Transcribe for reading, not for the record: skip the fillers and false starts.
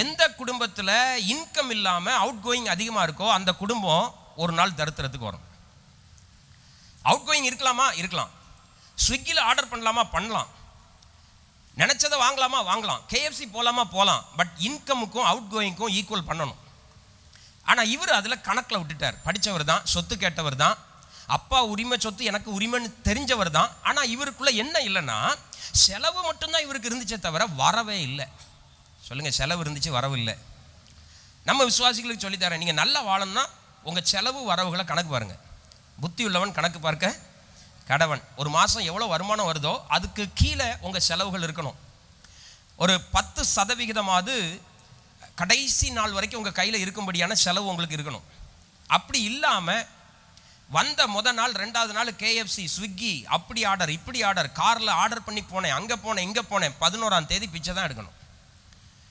எந்த குடும்பத்தில் இன்கம் இல்லாமல் அவுட் கோயிங் அதிகமாக இருக்கோ அந்த குடும்பம் ஒரு நாள் தரித்திரத்துக்கு வரும். அவுட் கோயிங் இருக்கலாமா? இருக்கலாம். ஸ்விக்கியில் ஆர்டர் பண்ணலாமா? பண்ணலாம். நினச்சதை வாங்கலாமா? வாங்கலாம். கேஎஃப்சி போகலாமா? போகலாம். பட் இன்கமுக்கும் அவுட் கோயிங்க்கும் ஈக்குவல் பண்ணணும். ஆனால் இவர் அதில் கணக்கில் விட்டுட்டார். படித்தவர் தான், சொத்து கேட்டவர் தான், அப்பா உரிமை சொத்து எனக்கு உரிமைன்னு தெரிஞ்சவர் தான். ஆனால் இவருக்குள்ளே என்ன இல்லைன்னா, செலவு மட்டும்தான் இவருக்கு இருந்துச்சே தவிர வரவே இல்லை. சொல்லுங்கள், செலவு இருந்துச்சு, வரவு இல்லை. நம்ம விசுவாசிகளுக்கு சொல்லித்தரேன், நீங்கள் நல்லா வாழணும்னா உங்கள் செலவு வரவுகளை கணக்கு பாருங்கள். புத்தி உள்ளவன் கணக்கு பார்க்க கடவன். ஒரு மாதம் எவ்வளோ வருமானம் வருதோ அதுக்கு கீழே உங்கள் செலவுகள் இருக்கணும். ஒரு 10% கடைசி நாள் வரைக்கும் உங்கள் கையில் இருக்கும்படியான செலவு உங்களுக்கு இருக்கணும். அப்படி இல்லாமல் வந்த முதல் நாள் 2வது நாள் கேஎஃப்சி, ஸ்விக்கி, அப்படி ஆர்டர், இப்படி ஆர்டர், காரில் ஆர்டர் பண்ணி போனேன், அங்கே போனேன், இங்கே போனேன், 11ஆம் தேதி பிச்சை தான் எடுக்கணும்.